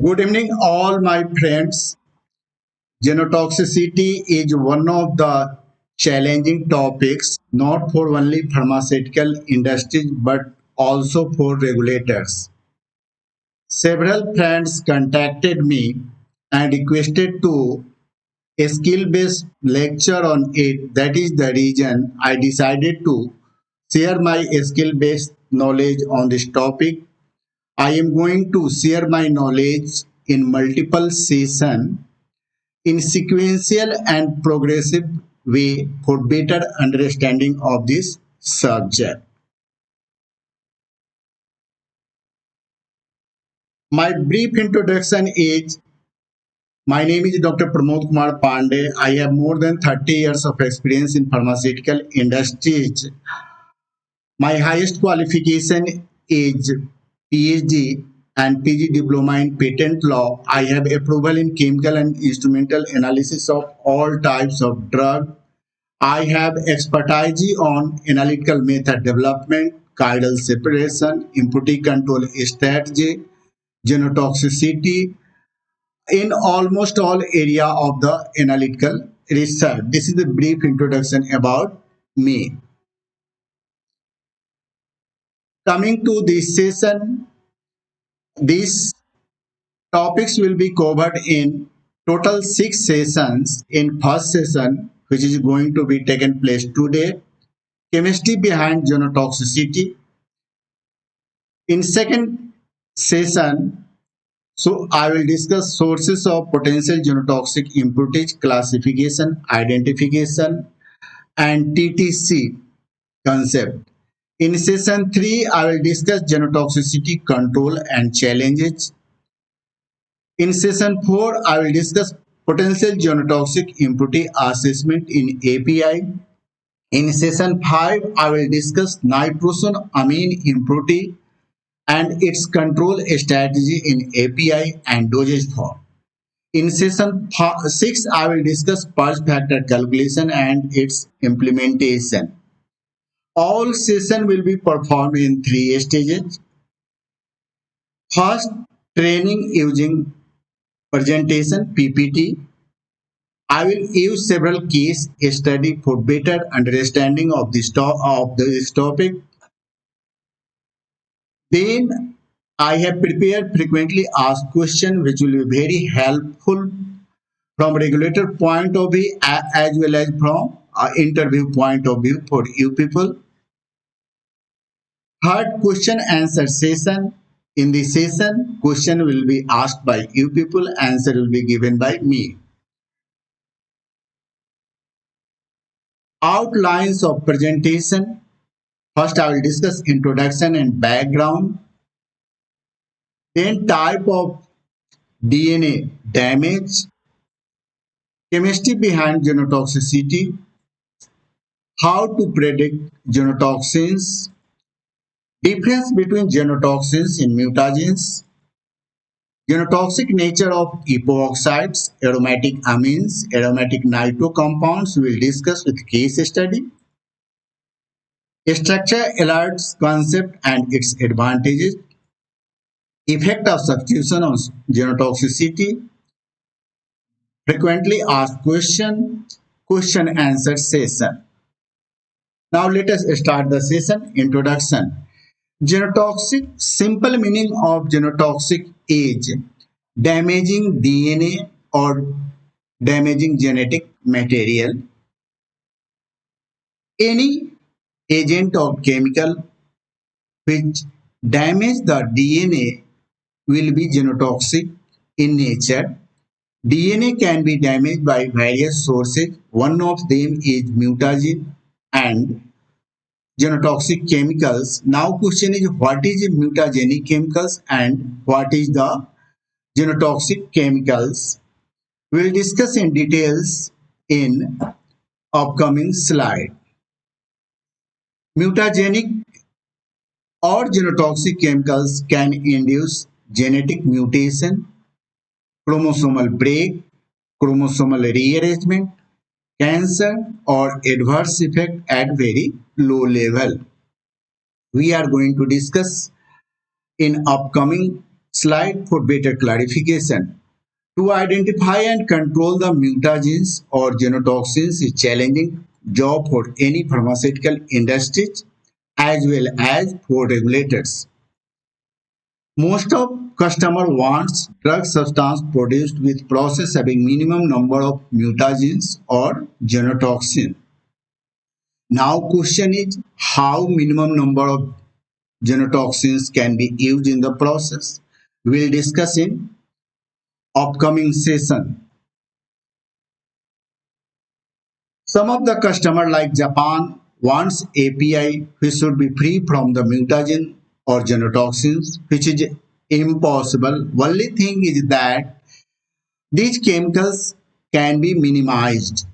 Good evening, all my friends. Genotoxicity is one of the challenging topics not for only pharmaceutical industries but also for regulators. Several friends contacted me and requested to a skill-based lecture on it. That is the reason I decided to share my skill-based knowledge on this topic. I am going to share my knowledge in multiple sessions in sequential and progressive way for better understanding of this subject. My brief introduction is my name is Dr. Pramod Kumar Pandey. I have more than 30 years of experience in pharmaceutical industries. My highest qualification is PhD and PG diploma in patent law. I have approval in chemical and instrumental analysis of all types of drug. I have expertise on analytical method development, chiral separation, impurity control strategy, genotoxicity in almost all area of the analytical research. This is a brief introduction about me. Coming to this session, these topics will be covered in total 6 sessions. In first session, which is going to be taken place today, chemistry behind genotoxicity. In second session, so I will discuss sources of potential genotoxic impurities, classification, identification, and TTC concept. In session 3, I will discuss genotoxicity control and challenges. In session 4, I will discuss potential genotoxic impurity assessment in API. In session 5, I will discuss nitrosamine impurity and its control strategy in API and dosage form. In session 6, I will discuss purge factor calculation and its implementation. All session will be performed in 3 stages. First, training using presentation PPT. I will use several case study for better understanding of this topic. Then I have prepared frequently asked questions which will be very helpful from regulator point of view as well as from interview point of view for you people. Third question answer session. In this session, question will be asked by you people, answer will be given by me. Outlines of presentation. First, I will discuss introduction and background. Then type of DNA damage, chemistry behind genotoxicity, how to predict genotoxins, difference between genotoxins and mutagens, genotoxic nature of epoxides, aromatic amines, aromatic nitro compounds we will discuss with case study, structure alerts concept and its advantages, effect of substitution on genotoxicity, frequently asked question, question answer session. Now let us start the session. Introduction. Genotoxic, simple meaning of genotoxic is damaging DNA or damaging genetic material. Any agent or chemical which damage the DNA will be genotoxic in nature. DNA can be damaged by various sources. One of them is mutagen and genotoxic chemicals. Now question is what is mutagenic chemicals and what is the genotoxic chemicals? We will discuss in details in upcoming slide. Mutagenic or genotoxic chemicals can induce genetic mutation, chromosomal break, chromosomal rearrangement, cancer or adverse effect at very low level. We are going to discuss in upcoming Slide for better clarification. To identify and control the mutagens or genotoxins is challenging job for any pharmaceutical industries as well as for regulators. Most of customer wants drug substance produced with process having minimum number of mutagens or genotoxin. Now question is how minimum number of genotoxins can be used in the process. We'll discuss in upcoming session. Some of the customer like Japan wants API which should be free from the mutagen or genotoxins, which is impossible. Only thing is that these chemicals can be minimized.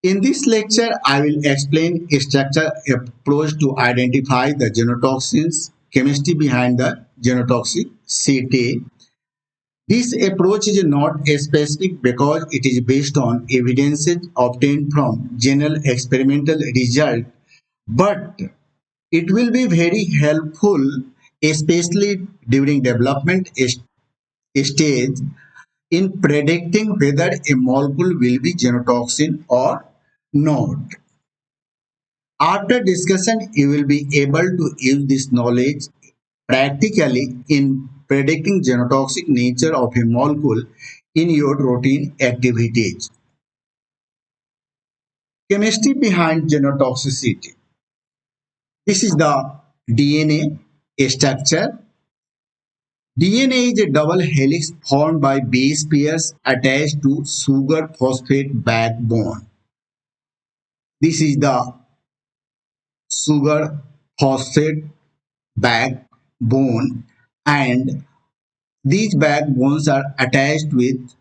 In this lecture, I will explain a structure approach to identify the genotoxins, chemistry behind the genotoxicity. This approach is not specific because it is based on evidences obtained from general experimental results, but it will be very helpful, especially during development stage, in predicting whether a molecule will be genotoxin or not. After discussion, you will be able to use this knowledge practically in predicting genotoxic nature of a molecule in your routine activities. Chemistry behind genotoxicity. This is the DNA structure. DNA is a double helix formed by base pairs attached to sugar phosphate backbone. This is the sugar phosphate backbone, and these backbones are attached with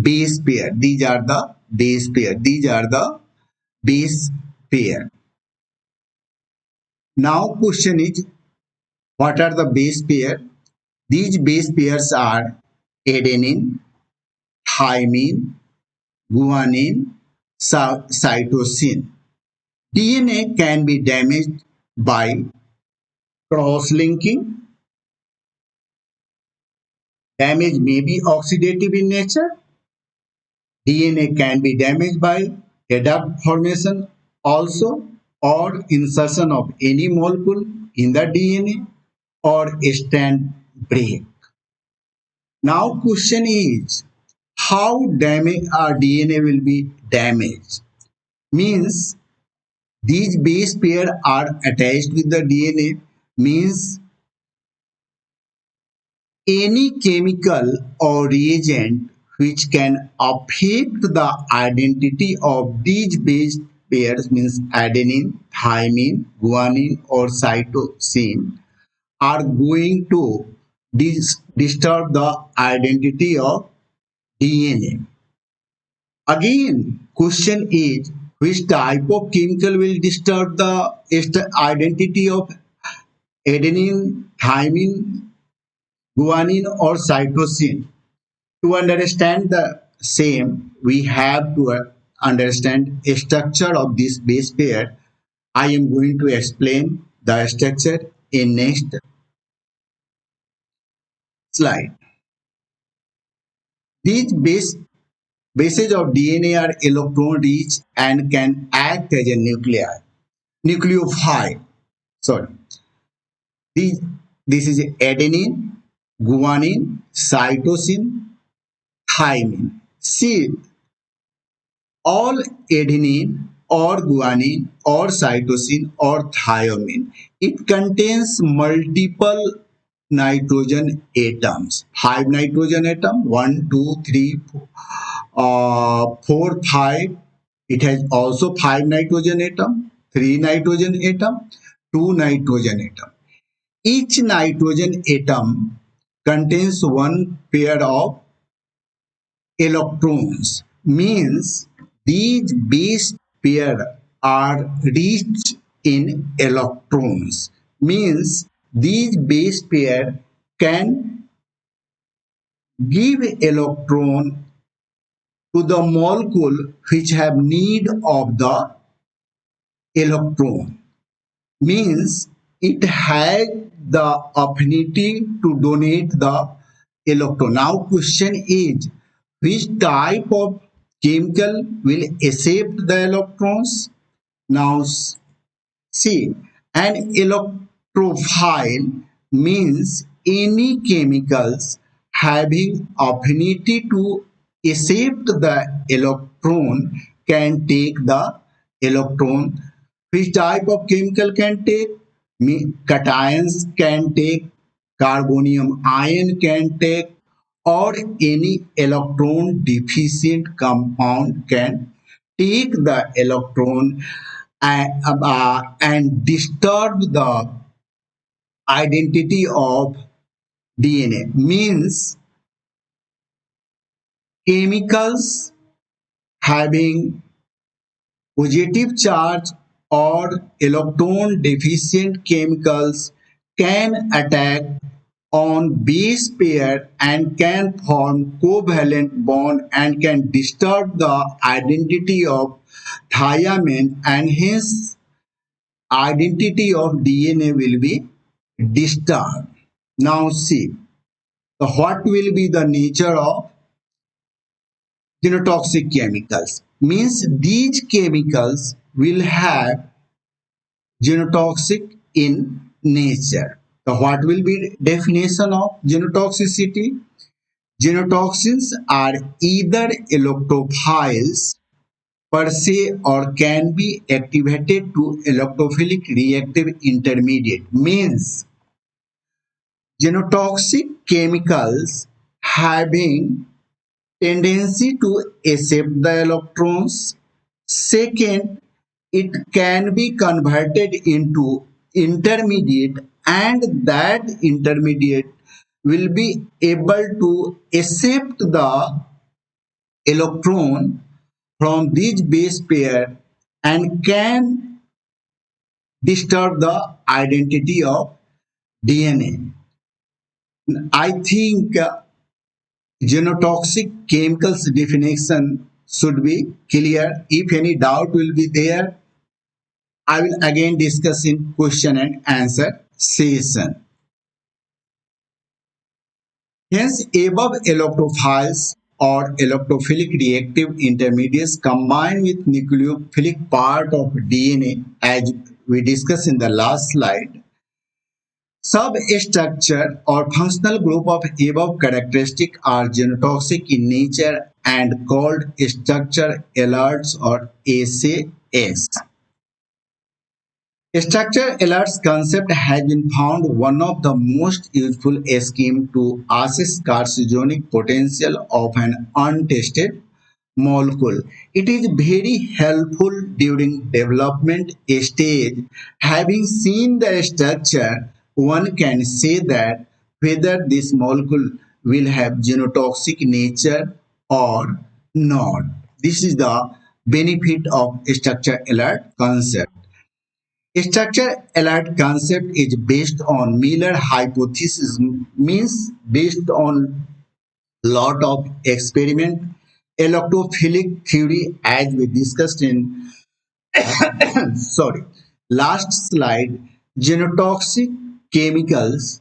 base pair. These are the base pair. These are the base pair. Now question is, what are the base pair? These base pairs are adenine, thymine, guanine, cytosine. DNA can be damaged by cross-linking. Damage may be oxidative in nature. DNA can be damaged by adapt formation also, or insertion of any molecule in the DNA, or strand break. Now question is how damage our DNA will be damaged. Means these base pair are attached with the DNA, means any chemical or reagent which can affect the identity of these base pairs, means adenine, thymine, guanine or cytosine, are going to disturb the identity of DNA. Again, question is which type of chemical will disturb the identity of adenine, thymine, guanine or cytosine? To understand the same, we have to understand a structure of this base pair. I am going to explain the structure in next slide. These bases of DNA are electron rich and can act as a nucleophile. Sorry. These, this is adenine, guanine, cytosine, thymine. See, all adenine or guanine or cytosine or thymine, it contains multiple nitrogen atoms. 5 nitrogen atom, 1, 2, 3, 4, 5. It has also 5 nitrogen atom, 3 nitrogen atom, 2 nitrogen atom. Each nitrogen atom contains one pair of electrons, means these base pair are rich in electrons, means these base pair can give electron to the molecule which have need of the electron, means it has the affinity to donate the electron. Now question is, which type of chemical will accept the electrons? Now see, an electrophile means any chemicals having affinity to accept the electron can take the electron. Which type of chemical can take? Cations can take, carbonium ion can take, or any electron deficient compound can take the electron and disturb the identity of DNA. Means chemicals having positive charge or electron deficient chemicals can attack on base pair and can form covalent bond and can disturb the identity of thiamine, and hence identity of DNA will be disturbed. Now see, what will be the nature of genotoxic chemicals? Means these chemicals will have genotoxic in nature. So what will be definition of genotoxicity? Genotoxins are either electrophiles per se or can be activated to electrophilic reactive intermediate. Means genotoxic chemicals having tendency to accept the electrons. Second, it can be converted into intermediate, and that intermediate will be able to accept the electron from this base pair and can disturb the identity of DNA. I think genotoxic chemicals definition should be clear. If any doubt will be there, I will again discuss in question and answer session. Hence, above electrophiles or electrophilic reactive intermediates combine with nucleophilic part of DNA, as we discussed in the last slide. Substructure or functional group of above characteristic are genotoxic in nature and called structure alerts or SAS. Structure alerts concept has been found one of the most useful scheme to assess carcinogenic potential of an untested molecule. It is very helpful during development stage. Having seen the structure, one can say that whether this molecule will have genotoxic nature or not. This is the benefit of structure alert concept. Structure alert concept is based on Miller hypothesis, means based on lot of experiment, electrophilic theory, as we discussed in sorry, last slide. Genotoxic chemicals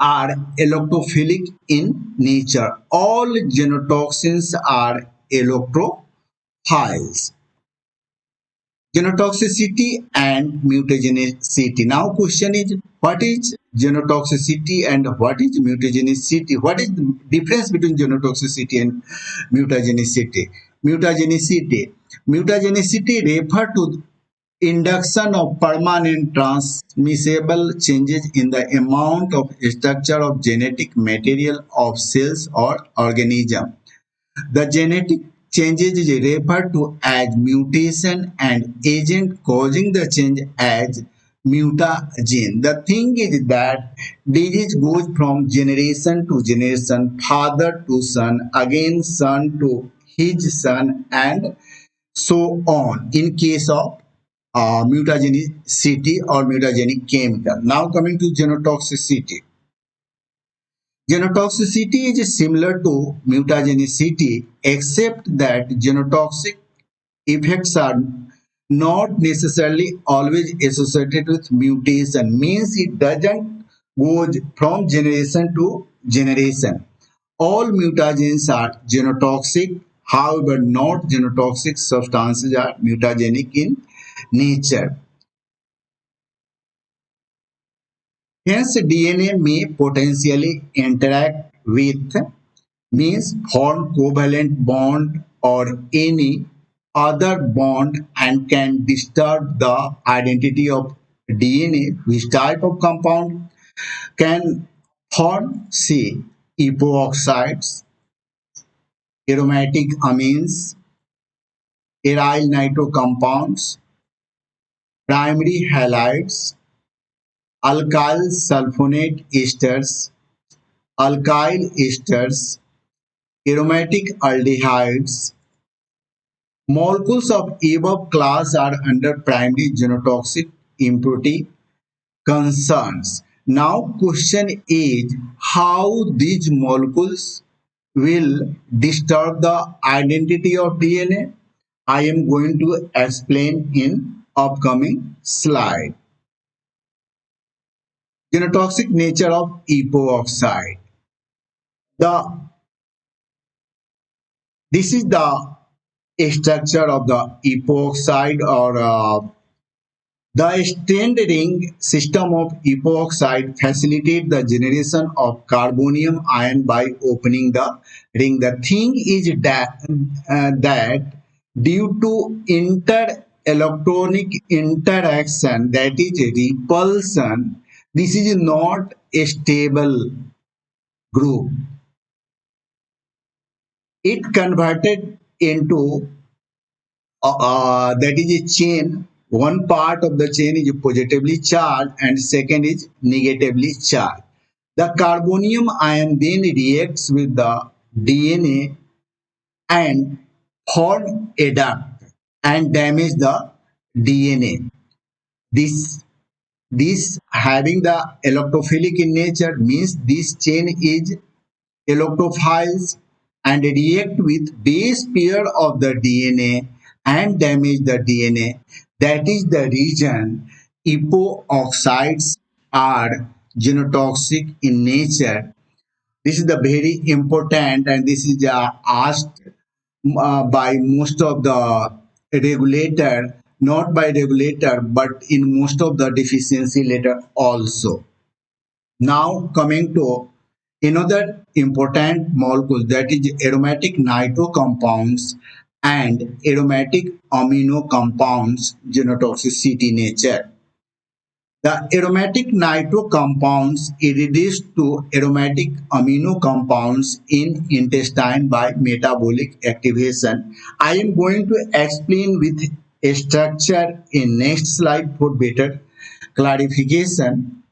are electrophilic in nature. All genotoxins are electrophiles. Genotoxicity and mutagenicity. Now question is, what is genotoxicity and what is mutagenicity? What is the difference between genotoxicity and mutagenicity? Mutagenicity. Mutagenicity refer to induction of permanent transmissible changes in the amount of structure of genetic material of cells or organism. The genetic changes is referred to as mutation and agent causing the change as mutagen. The thing is that disease goes from generation to generation, father to son, again son to his son, and so on in case of mutagenicity or mutagenic chemical. Now coming to genotoxicity. Genotoxicity is similar to mutagenicity except that genotoxic effects are not necessarily always associated with mutation, means it doesn't go from generation to generation. All mutagens are genotoxic, however, not genotoxic substances are mutagenic in nature. Hence, DNA may potentially interact with, means form covalent bond or any other bond and can disturb the identity of DNA. Which type of compound can form? Say epoxides, aromatic amines, aryl nitro compounds, primary halides, alkyl sulfonate esters, alkyl esters, aromatic aldehydes. Molecules of above class are under primary genotoxic impurity concerns. Now question is how these molecules will disturb the identity of DNA. I am going to explain in upcoming slide. Genotoxic nature of epoxide. The This is the structure of the epoxide or the strand ring system of epoxide facilitate the generation of carbonium ion by opening the ring. The thing is that due to inter-electronic interaction, that is repulsion, this is not a stable group. It converted into that is a chain. One part of the chain is positively charged and second is negatively charged. The carbonium ion then reacts with the DNA and form a duct and damage the DNA. This having the electrophilic in nature means this chain is electrophiles and react with base pair of the DNA and damage the DNA. That is the reason epoxides are genotoxic in nature. This is the very important and this is asked by most of the regulator, not by regulator, but in most of the deficiency letter also. Now coming to another important molecule, that is aromatic nitro compounds and aromatic amino compounds genotoxicity nature. The aromatic nitro compounds is reduced to aromatic amino compounds in intestine by metabolic activation. I am going to explain with a structure in next slide for better clarification.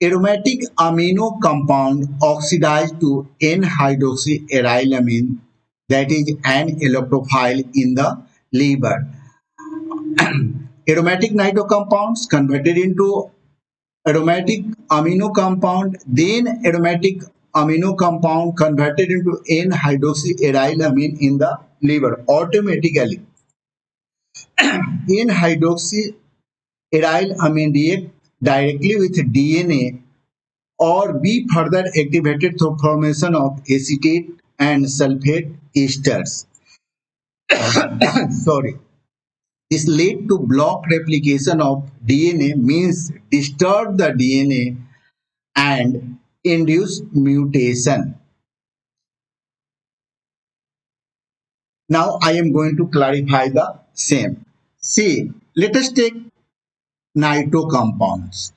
Aromatic amino compound oxidized to N-hydroxyarylamine, that is an electrophile in the liver. Aromatic nitro compounds converted into aromatic amino compound, then aromatic amino compound converted into N-hydroxyarylamine in the liver. Automatically, N-hydroxyarylamine react directly with DNA or be further activated through formation of acetate and sulfate esters. Sorry. This lead to block replication of DNA, means disturb the DNA and induce mutation. Now I am going to clarify the same. See, let us take nitro compounds.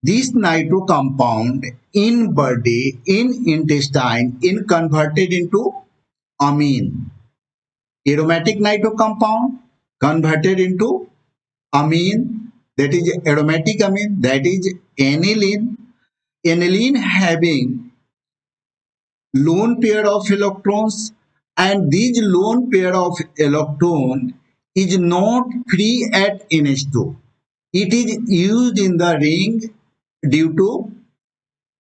This nitro compound in body, in intestine, in converted into amine. Aromatic nitro compound converted into amine, that is aromatic amine, that is aniline. Aniline having lone pair of electrons and these lone pair of electron is not free at NH2. It is used in the ring due to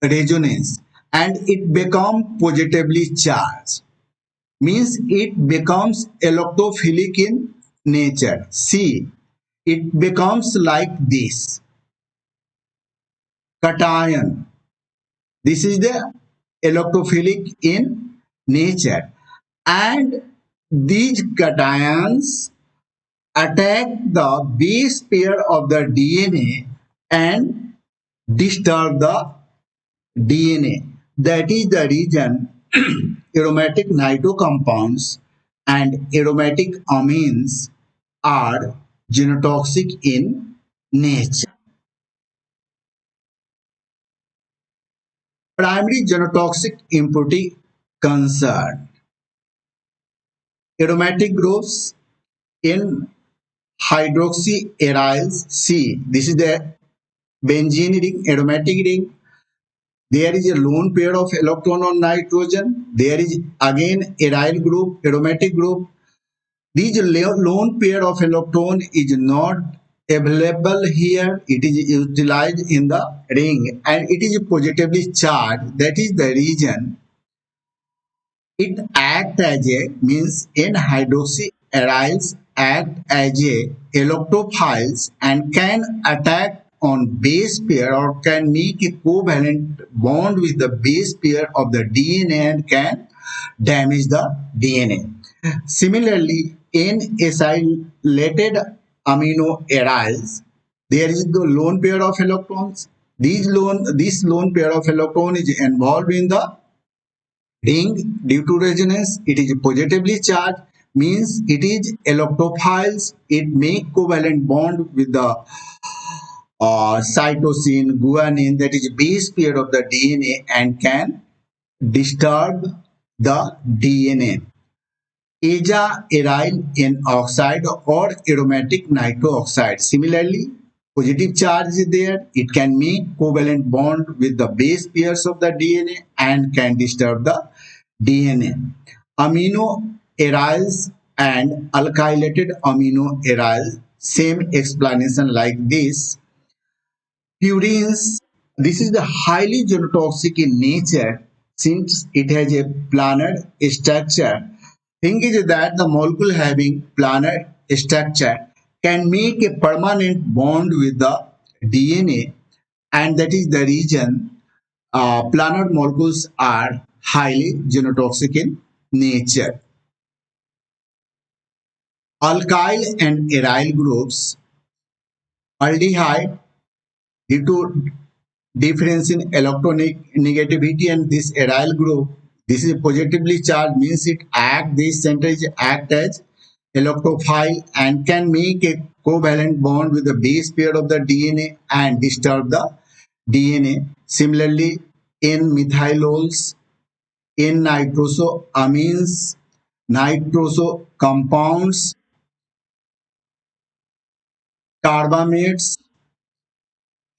resonance and it becomes positively charged, means it becomes electrophilic in nature. See, it becomes like this cation. This is the electrophilic in nature. And these cations attack the base pair of the DNA and disturb the DNA. That is the reason aromatic nitro compounds and aromatic amines are genotoxic in nature. Primary genotoxic impurity concern aromatic groups in hydroxyaryls C. This is the benzene ring, aromatic ring. There is a lone pair of electron on nitrogen. There is again aryl group, aromatic group. This lone pair of electron is not available here. It is utilized in the ring and it is positively charged. That is the reason it acts as a means in hydroxyaryls act as a electrophiles and can attack on base pair or can make a covalent bond with the base pair of the DNA and can damage the DNA. Similarly, in acylated amino aryls, there is the lone pair of electrons. This lone pair of electron is involved in the ring due to resonance. It is positively charged, means it is electrophiles. It make covalent bond with the cytosine, guanine, that is base pair of the DNA and can disturb the DNA. Aza-aryl in oxide or aromatic nitro oxide. Similarly, positive charge is there. It can make covalent bond with the base pairs of the DNA and can disturb the DNA. Amino aryls and alkylated amino aryls, same explanation like this. Purines, this is the highly genotoxic in nature since it has a planar structure. Thing is that the molecule having planar structure can make a permanent bond with the DNA, and that is the reason planar molecules are highly genotoxic in nature. Alkyl and aryl groups, aldehyde, due to difference in electronegativity and this aryl group, this is positively charged, means it act, this center is act as electrophile and can make a covalent bond with the base pair of the DNA and disturb the DNA. Similarly, in methylols, in nitrosoamines, nitroso compounds, carbamates,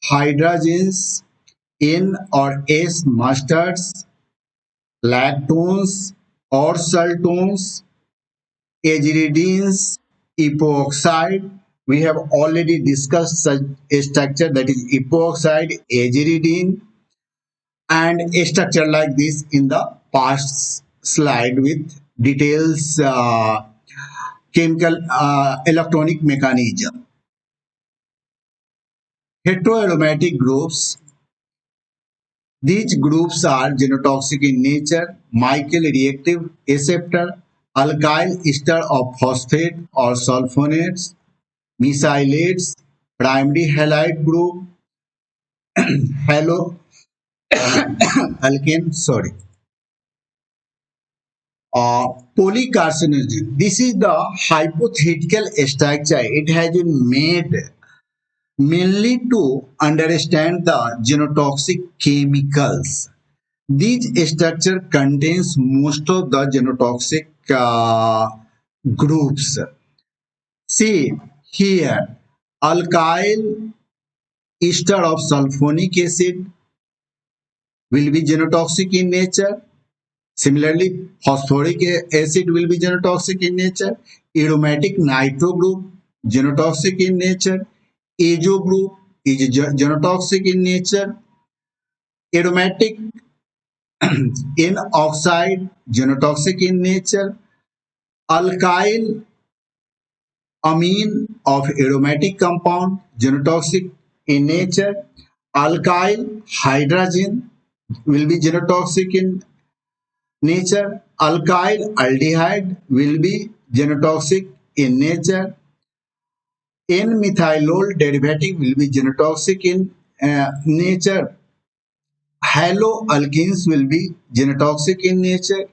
hydrogens, in or S mustards, lactones or sultones, aziridines, epoxide. We have already discussed such a structure, that is epoxide, aziridine, and a structure like this in the past slide with details chemical electronic mechanism. Heteroaromatic groups. These groups are genotoxic in nature, Michael reactive acceptor, alkyl ester of phosphate or sulfonates, mesylates, primary halide group, halo alkane, sorry. Polycarcinogen. This is the hypothetical structure. It has been made mainly to understand the genotoxic chemicals. This structure contains most of the genotoxic groups. See here, alkyl ester of sulfonic acid will be genotoxic in nature. Similarly, phosphoric acid will be genotoxic in nature. Aromatic nitro group, genotoxic in nature. Azo group is genotoxic in nature. Aromatic in oxide, genotoxic in nature. Alkyl amine of aromatic compound, genotoxic in nature. Alkyl hydrogen will be genotoxic in nature. Alkyl aldehyde will be genotoxic in nature. N-methylol derivative will be genotoxic in nature. Haloalkenes will be genotoxic in nature.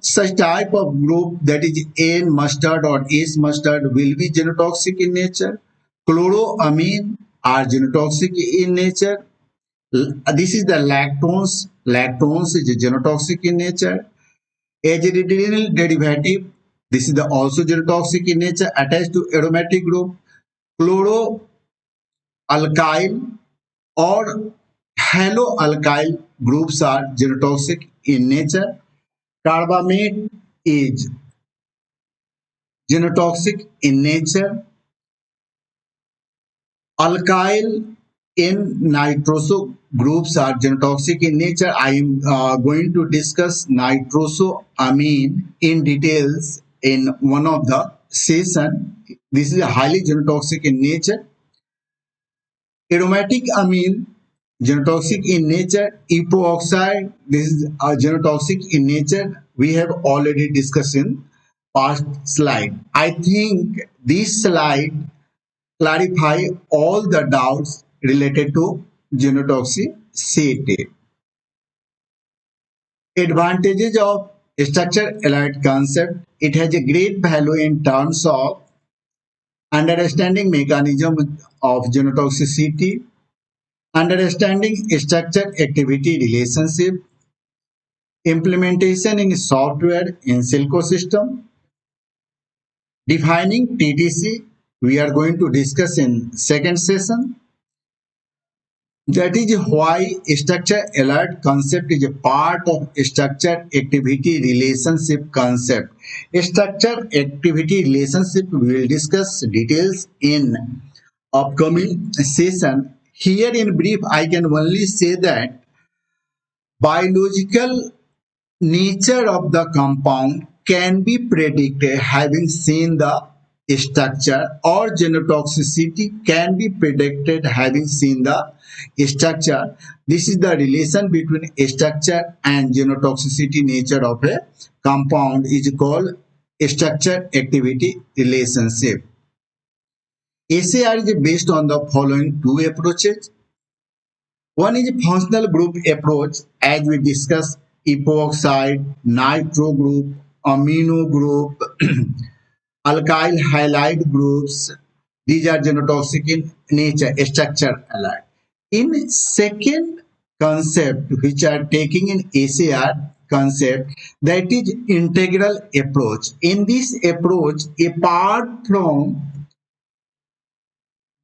Such type of group that is N mustard or S mustard will be genotoxic in nature. Chloroamine are genotoxic in nature. This is the lactones. Lactones is genotoxic in nature. Azeridyl derivative. This is the also genotoxic in nature attached to aromatic group. Chloroalkyl or haloalkyl groups are genotoxic in nature. Carbamate is genotoxic in nature. Alkyl in nitroso groups are genotoxic in nature. I am going to discuss nitrosoamine in details in one of the session. This is highly genotoxic in nature. Aromatic amine, genotoxic in nature. Epoxide, this is genotoxic in nature. We have already discussed in past slide. I think this slide clarify all the doubts related to genotoxicity. Advantages of structure allied concept. It has a great value in terms of understanding mechanism of genotoxicity, understanding structure activity relationship, implementation in software in Silco system, defining TTC. We are going to discuss in second session. That is why structure alert concept is a part of structure activity relationship concept. Structure activity relationship we will discuss details in upcoming session. Here in brief, I can only say that biological nature of the compound can be predicted having seen the structure, or genotoxicity can be predicted having seen the structure. This is the relation between structure and genotoxicity nature of a compound is called structure activity relationship. SAR is based on the following two approaches. One is functional group approach, as we discussed epoxide, nitro group, amino group, alkyl halide groups. These are genotoxic in nature, structure alike. In second concept, which are taking in SAR concept, that is integral approach. In this approach, apart from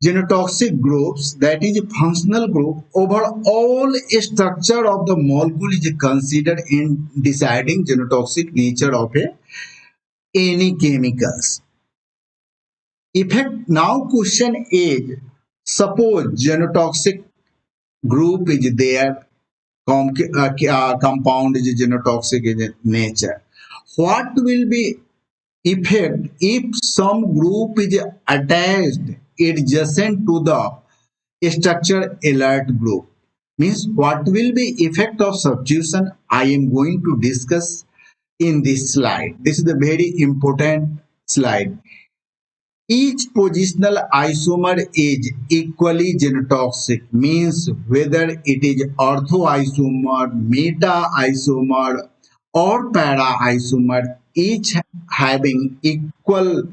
genotoxic groups, that is a functional group, overall structure of the molecule is considered in deciding genotoxic nature of any chemicals. Effect now question is, suppose genotoxic group is there, compound is genotoxic in nature. What will be effect if some group is attached adjacent to the structure alert group? Means what will be effect of substitution? I am going to discuss in this slide. This is a very important slide. Each positional isomer is equally genotoxic, means whether it is orthoisomer, meta isomer, or para isomer, each having equal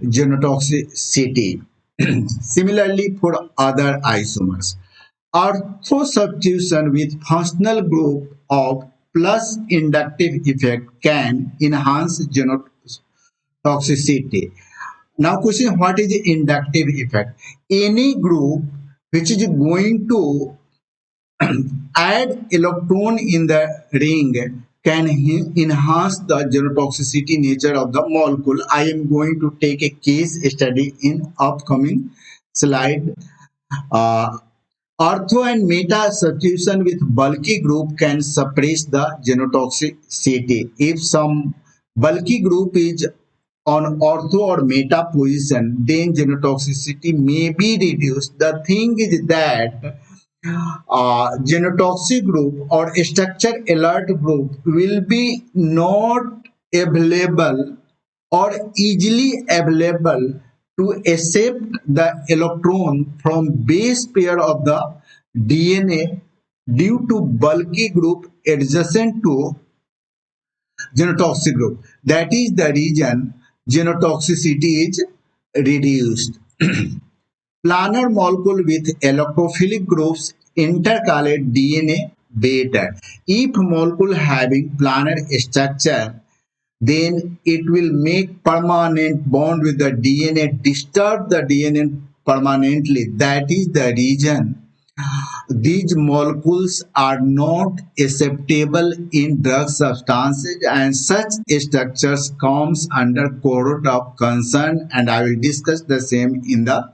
genotoxicity. Similarly, for other isomers, ortho substitution with functional group of plus inductive effect can enhance genotoxicity. Now question, what is the inductive effect? Any group which is going to add electron in the ring can enhance the genotoxicity nature of the molecule. I am going to take a case study in upcoming slide. Uh, Ortho and meta substitution with bulky group can suppress the genotoxicity. If some bulky group is on ortho or meta position, then genotoxicity may be reduced. The thing is that genotoxic group or structure alert group will be not available or easily available to accept the electron from base pair of the DNA due to bulky group adjacent to genotoxic group. That is the reason genotoxicity is reduced. Planar molecule with electrophilic groups intercalate DNA better. If molecule having planar structure, then it will make permanent bond with the DNA, disturb the DNA permanently. That is the reason these molecules are not acceptable in drug substances, and such structures comes under cohort of concern, and I will discuss the same in the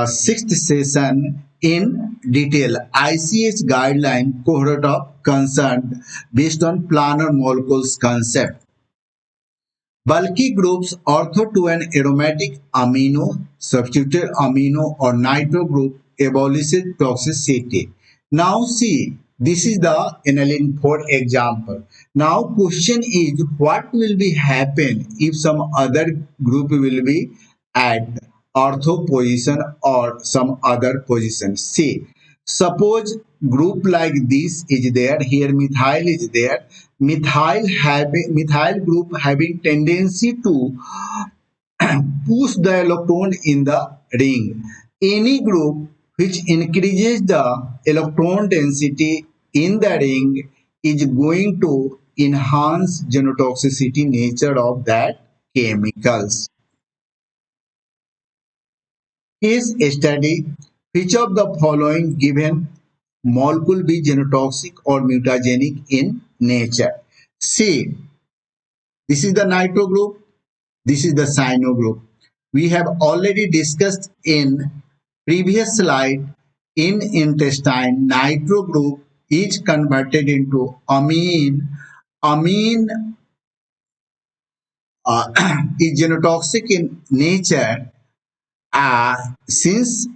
sixth session in detail. ICH guideline cohort of concern based on planar molecules concept. Bulky groups ortho to an aromatic amino, substituted amino or nitro group abolishes toxicity. Now see, this is the aniline for example. Now question is what will be happen if some other group will be at ortho position or some other position. See, suppose group like this is there, here methyl is there, methyl group having tendency to push the electron in the ring. Any group which increases the electron density in the ring is going to enhance genotoxicity nature of that chemicals. Case study: which of the following given molecule be genotoxic or mutagenic in nature? See, this is the nitro group, this is the cyano group. We have already discussed in previous slide, in intestine nitro group is converted into amine. Amine is genotoxic in nature since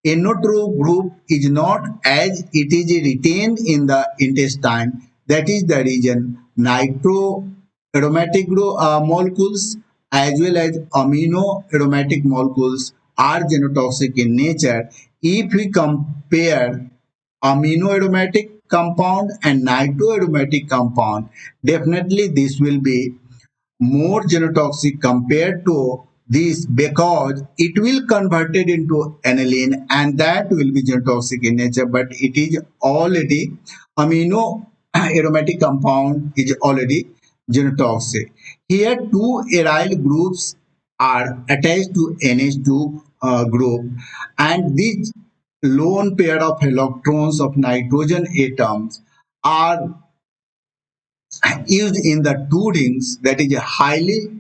Inotro group is not as it is retained in the intestine. That is the reason nitro aromatic molecules as well as amino aromatic molecules are genotoxic in nature. If we compare amino aromatic compound and nitro aromatic compound, definitely this will be more genotoxic compared to this because it will converted into aniline and that will be genotoxic in nature, but it is already amino aromatic compound is already genotoxic. Here two aryl groups are attached to NH2 group, and these lone pair of electrons of nitrogen atoms are used in the two rings, that is highly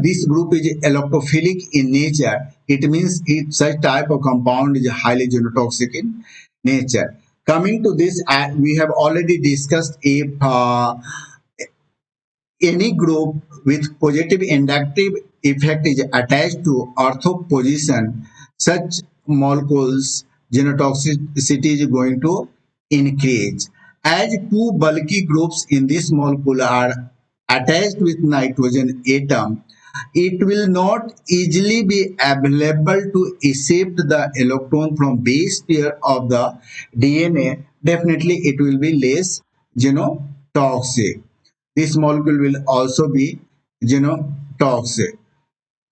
this group is electrophilic in nature. It means it such type of compound is highly genotoxic in nature. Coming to this, we have already discussed if any group with positive inductive effect is attached to ortho position, such molecules genotoxicity is going to increase. As two bulky groups in this molecule are attached with nitrogen atom, it will not easily be available to accept the electron from base pair of the DNA. Definitely it will be less genotoxic. This molecule will also be genotoxic.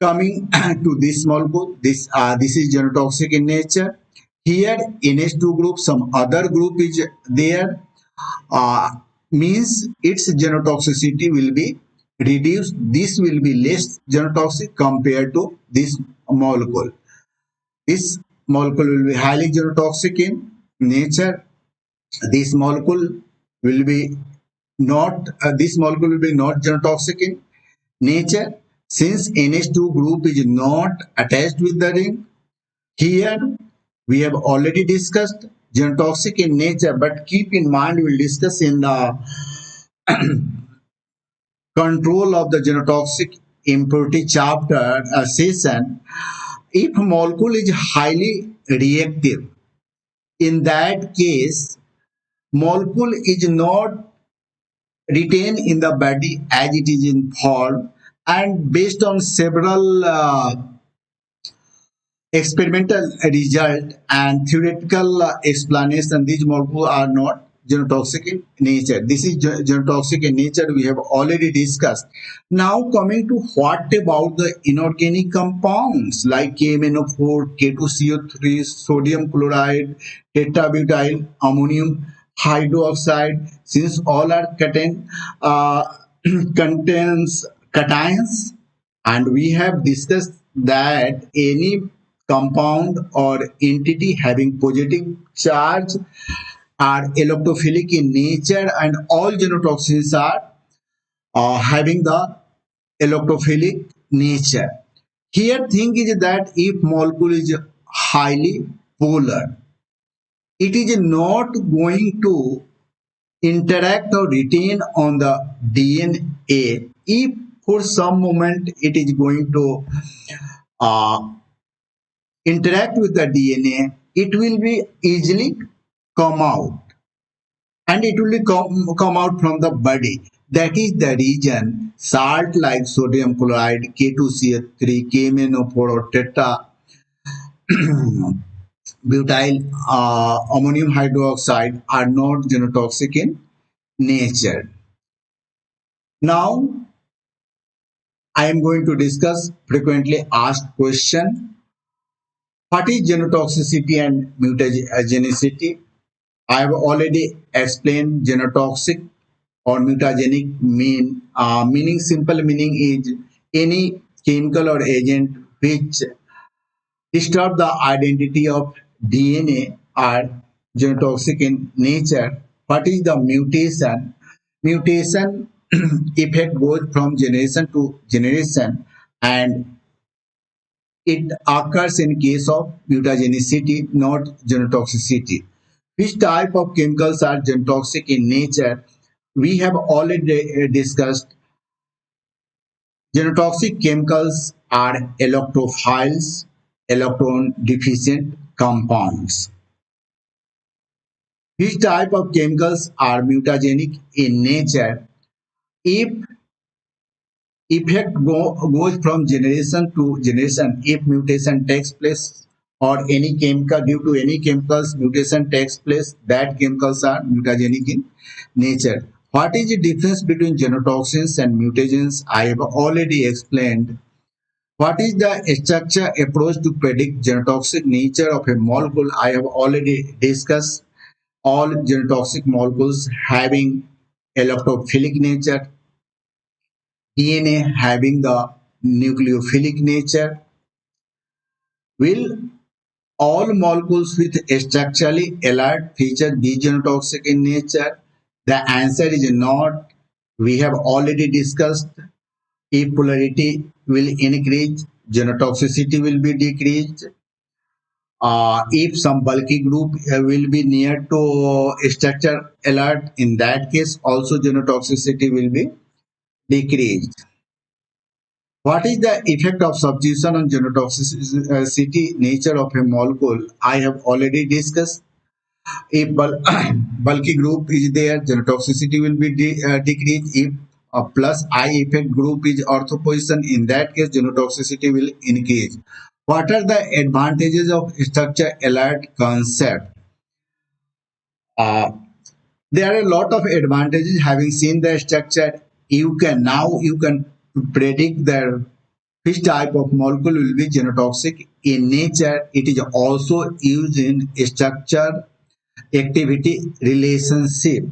Coming to this molecule, this is genotoxic in nature. Here NH2 group, some other group is there, uh, means its genotoxicity will be reduced. This will be less genotoxic compared to this molecule. This molecule will be highly genotoxic in nature. This molecule will be this molecule will be not genotoxic in nature since NH2 group is not attached with the ring. Here we have already discussed genotoxic in nature, but keep in mind we will discuss in the control of the genotoxic impurity chapter session, if molecule is highly reactive, in that case, molecule is not retained in the body as it is in form, and based on several experimental result and theoretical explanation, these molecules are not genotoxic in nature. This is genotoxic in nature, we have already discussed. Now coming to what about the inorganic compounds like KMNO4, K2CO3, sodium chloride, tetrabutyl ammonium hydroxide, since all are contain contains cations, and we have discussed that any compound or entity having positive charge are electrophilic in nature, and all genotoxins are having the electrophilic nature. Here thing is that if molecule is highly polar, it is not going to interact or retain on the DNA. If for some moment it is going to uh, interact with the DNA, it will be easily come out, and it will come out from the body. That is the reason salt like sodium chloride, K2CH3, KMNO4 or tetra butyl ammonium hydroxide are not genotoxic in nature. Now I am going to discuss frequently asked question. What is genotoxicity and mutagenicity? I have already explained genotoxic or mutagenic meaning. Simple meaning is any chemical or agent which disturb the identity of DNA are genotoxic in nature. What is the mutation? Mutation effect goes from generation to generation, and it occurs in case of mutagenicity, not genotoxicity. Which type of chemicals are genotoxic in nature? We have already discussed. Genotoxic chemicals are electrophiles, electron deficient compounds. Which type of chemicals are mutagenic in nature? If effect goes from generation to generation, if mutation takes place or any chemical, due to any chemicals mutation takes place, that chemicals are mutagenic in nature. What is the difference between genotoxins and mutagens? I have already explained. What is the structure approach to predict genotoxic nature of a molecule? I have already discussed. All genotoxic molecules having electrophilic nature, DNA having the nucleophilic nature. Will all molecules with structurally alert feature be genotoxic in nature? The answer is not. We have already discussed. If polarity will increase, genotoxicity will be decreased. If some bulky group will be near to structure alert, in that case also genotoxicity will be decreased. What is the effect of substitution on genotoxicity nature of a molecule? I have already discussed. If bulky group is there, genotoxicity will be decreased. If a plus I effect group is orthoposition, in that case genotoxicity will increase. What are the advantages of structure alert concept? Uh, there are a lot of advantages. Having seen the structure, you can predict the which type of molecule will be genotoxic in nature. It is also used in structure activity relationship.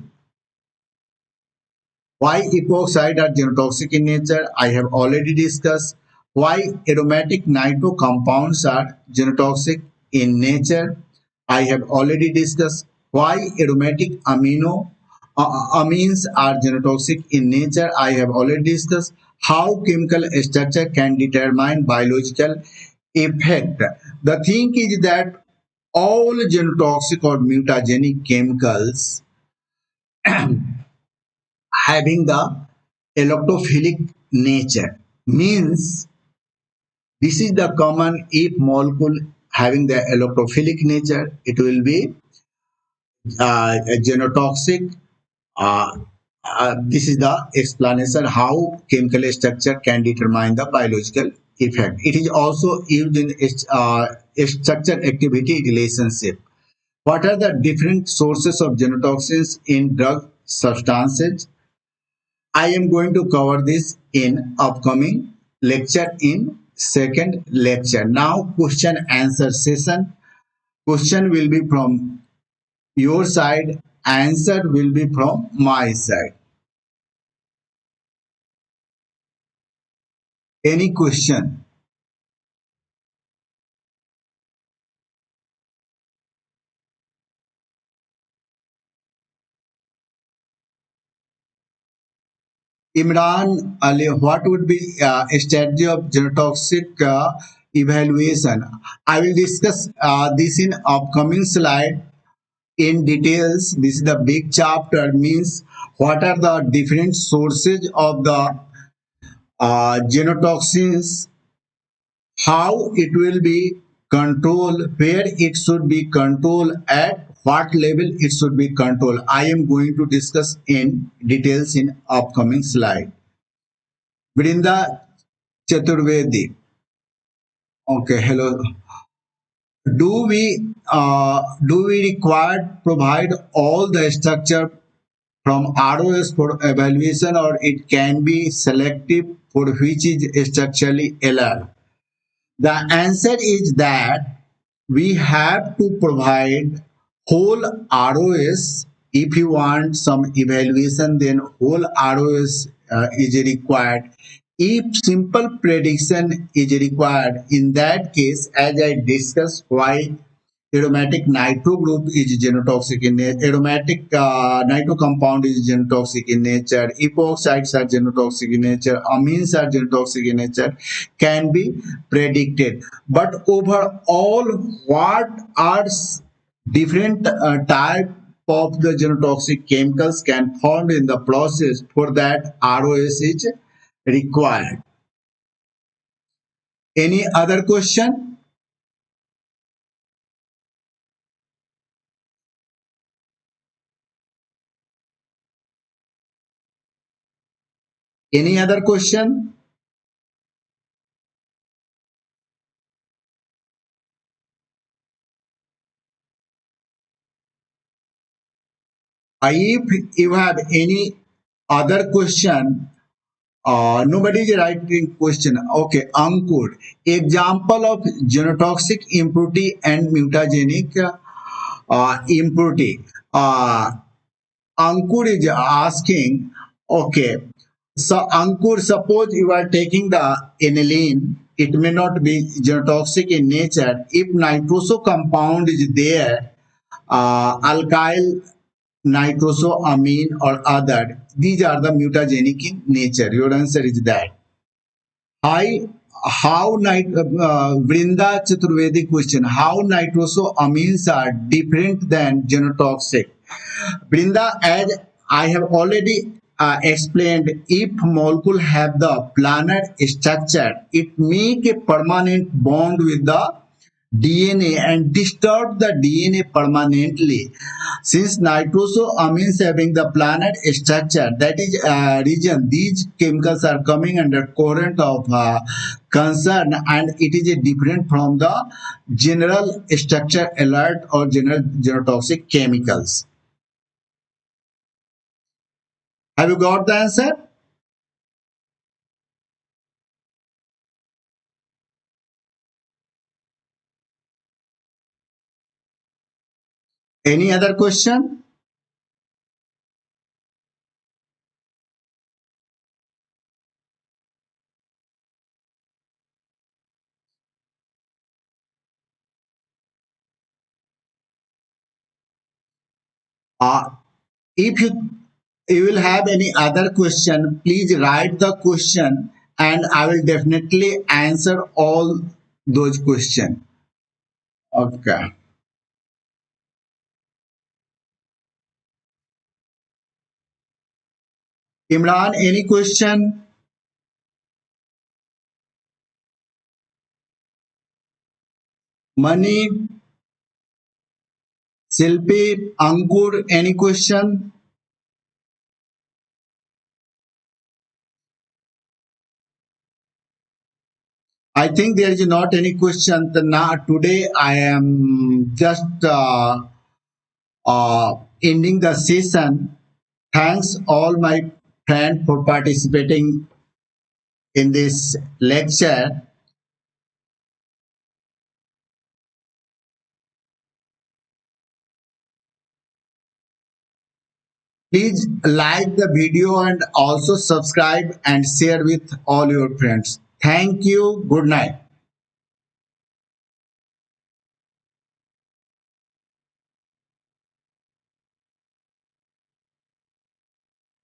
Why epoxide are genotoxic in nature? I have already discussed. Why aromatic nitro compounds are genotoxic in nature? I have already discussed. Why aromatic amines are genotoxic in nature? I have already discussed. How chemical structure can determine biological effect. The thing is that all genotoxic or mutagenic chemicals having the electrophilic nature. Means this is the common if molecule having the electrophilic nature, it will be genotoxic. Uh, this is the explanation how chemical structure can determine the biological effect. It is also used in structure activity relationship. What are the different sources of genotoxins in drug substances? I am going to cover this in upcoming lecture in second lecture. Now question answer session. Question will be from your side, answer will be from my side. Any question? Imran Ali, what would be a strategy of genotoxic evaluation? I will discuss this in upcoming slide in details. This is the big chapter, means what are the different sources of the genotoxins, how it will be controlled, where it should be controlled, at what level it should be controlled. I am going to discuss in details in upcoming slide. Brinda Chaturvedi. Okay, hello. Do we require provide all the structure from ROS for evaluation, or it can be selective for which is structurally alert? The answer is that we have to provide whole ROS. If you want some evaluation, then whole ROS is required. If simple prediction is required, in that case, as I discussed, why aromatic nitro group is genotoxic in nature, aromatic nitro compound is genotoxic in nature, epoxides are genotoxic in nature, amines are genotoxic in nature, can be predicted. But overall, what are different type of the genotoxic chemicals can form in the process, for that ROS is required. Any other question? Any other question? If you have any other question, nobody is writing question. Okay, Ankur. Example of genotoxic impurity and mutagenic impurity. Ankur is asking, okay, so Ankur, suppose you are taking the aniline, it may not be genotoxic in nature. If nitroso compound is there, alkyl nitrosoamine or other, these are the mutagenic in nature. Your answer is that. Hi, Vrinda Chaturvedi question, how nitrosoamines are different than genotoxic? Brinda, as I have already explained, if molecule have the planar structure, it make a permanent bond with the DNA and disturb the DNA permanently. Since nitrosoamines having the planar structure, that is region, these chemicals are coming under current of concern, and it is different from the general structure alert or general genotoxic chemicals. Have you got the answer? Any other question? Uh, if you will have any other question, please write the question and I will definitely answer all those questions. Okay. Imran, any question? Mani, Silpi, Ankur, any question? I think there is not any question. Now, today I am just ending the session. Thanks all my friends for participating in this lecture. Please like the video and also subscribe and share with all your friends. Thank you. Good night.